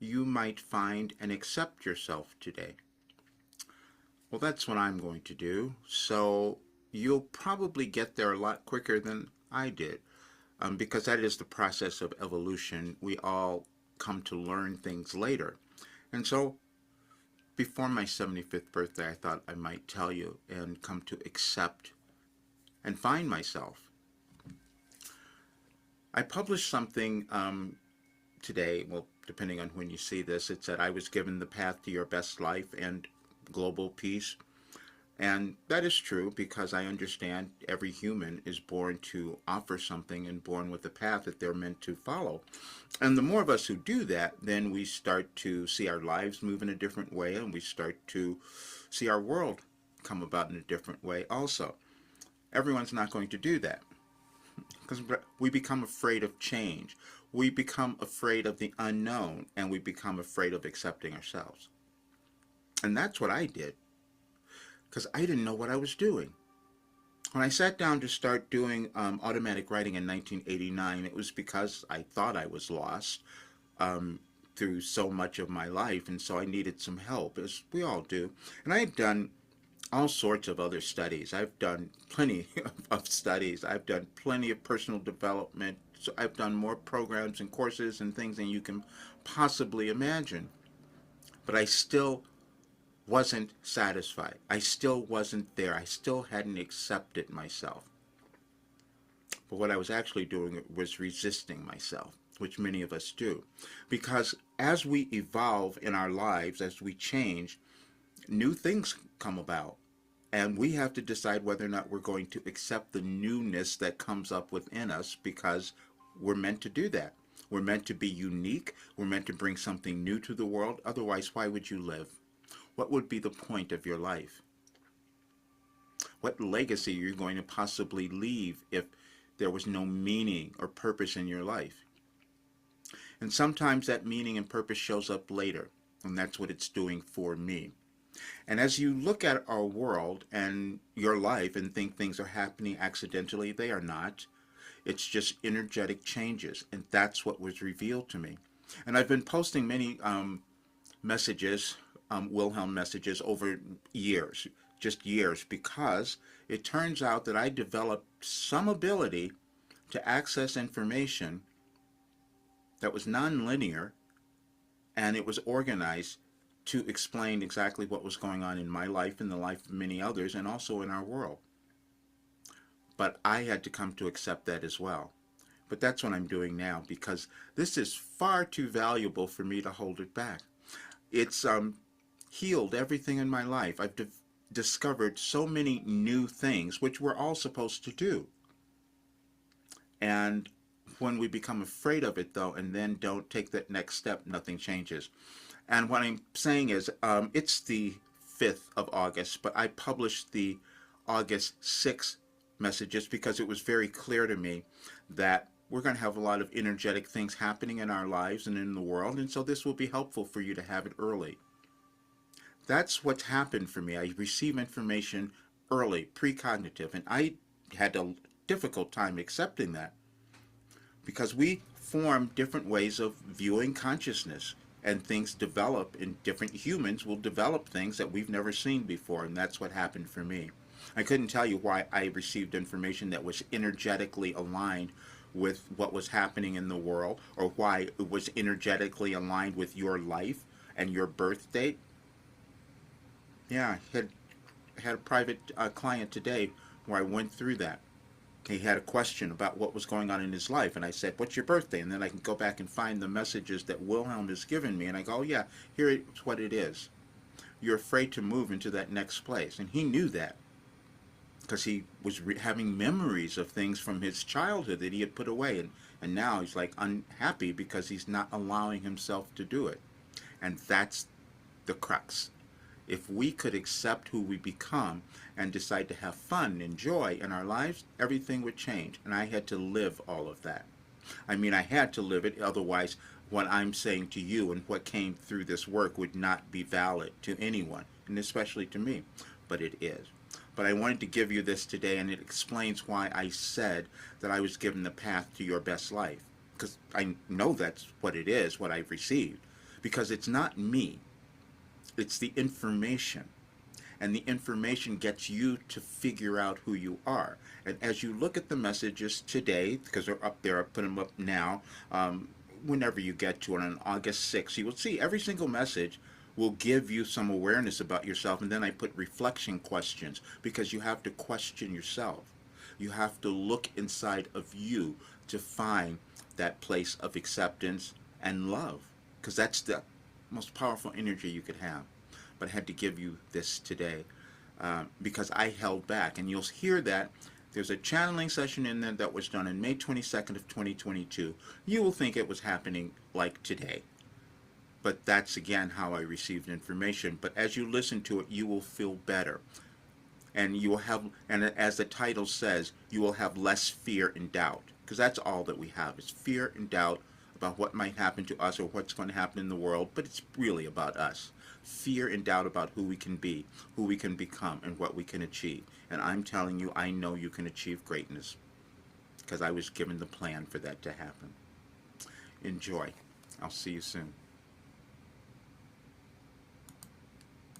you might find and accept yourself today. Well, that's what I'm going to do. So you'll probably get there a lot quicker than I did, because that is the process of evolution. We all come to learn things later. And so before my 75th birthday, I thought I might tell you and come to accept and find myself. I published something today, well, depending on when you see this. It said, I was given the path to your best life and global peace. And that is true because I understand every human is born to offer something and born with a path that they're meant to follow. And the more of us who do that, then we start to see our lives move in a different way, and we start to see our world come about in a different way also. Everyone's not going to do that because we become afraid of change. We become afraid of the unknown, and we become afraid of accepting ourselves. And that's what I did because I didn't know what I was doing. When I sat down to start doing automatic writing in 1989, it was because I thought I was lost through so much of my life, and so I needed some help, as we all do. And I had done all sorts of other studies. I've done plenty of studies. I've done plenty of personal development. So I've done more programs and courses and things than you can possibly imagine. But I still wasn't satisfied. I still wasn't there. I still hadn't accepted myself. But what I was actually doing was resisting myself, which many of us do. Because as we evolve in our lives, as we change, new things come about. And we have to decide whether or not we're going to accept the newness that comes up within us because we're meant to do that. We're meant to be unique. We're meant to bring something new to the world. Otherwise, why would you live? What would be the point of your life? What legacy are you going to possibly leave if there was no meaning or purpose in your life? And sometimes that meaning and purpose shows up later, and that's what it's doing for me. And as you look at our world and your life and think things are happening accidentally, they are not. It's just energetic changes, and that's what was revealed to me. And I've been posting many messages, Wilhelm messages, over years, just years, because it turns out that I developed some ability to access information that was nonlinear, and it was organized to explain exactly what was going on in my life, in the life of many others, and also in our world. But I had to come to accept that as well. But that's what I'm doing now because this is far too valuable for me to hold it back. It's healed everything in my life. I've discovered so many new things, which we're all supposed to do. And when we become afraid of it, though, and then don't take that next step, nothing changes. And what I'm saying is, it's the 5th of August, but I published the August 6th messages because it was very clear to me that we're going to have a lot of energetic things happening in our lives and in the world, and so this will be helpful for you to have it early. That's what's happened for me. I receive information early, precognitive, and I had a difficult time accepting that because we form different ways of viewing consciousness, and things develop, and different humans will develop things that we've never seen before, and that's what happened for me. I couldn't tell you why I received information that was energetically aligned with what was happening in the world, or why it was energetically aligned with your life and your birth date. Yeah, I had a private client today where I went through that. He had a question about what was going on in his life, and I said, "What's your birthday?" And then I can go back and find the messages that Wilhelm has given me, and I go, "Oh yeah, here's what it is. You're afraid to move into that next place," and he knew that because he was having memories of things from his childhood that he had put away, and now he's like unhappy because he's not allowing himself to do it, and that's the crux. If we could accept who we become and decide to have fun and joy in our lives, everything would change. And I had to live all of that. I mean, I had to live it, otherwise, what I'm saying to you and what came through this work would not be valid to anyone, and especially to me. But it is. But I wanted to give you this today, and it explains why I said that I was given the path to your best life. Because I know that's what it is, what I've received. because it's not me, it's the information. And the information gets you to figure out who you are. And as you look at the messages today, because they're up there, I put them up now, whenever you get to it on August 6th, you will see every single message will give you some awareness about yourself. And then I put reflection questions because you have to question yourself. You have to look inside of you to find that place of acceptance and love, because that's the most powerful energy you could have. But I had to give you this today because I held back. And you'll hear that there's a channeling session in there that was done on May 22nd of 2022. You will think it was happening like today. But that's again how I received information. But as you listen to it, you will feel better. And you will have, and as the title says, you will have less fear and doubt. Because that's all that we have is fear and doubt about what might happen to us or what's going to happen in the world. But it's really about us. Fear and doubt about who we can be, who we can become, and what we can achieve. And I'm telling you, I know you can achieve greatness because I was given the plan for that to happen. Enjoy. I'll see you soon.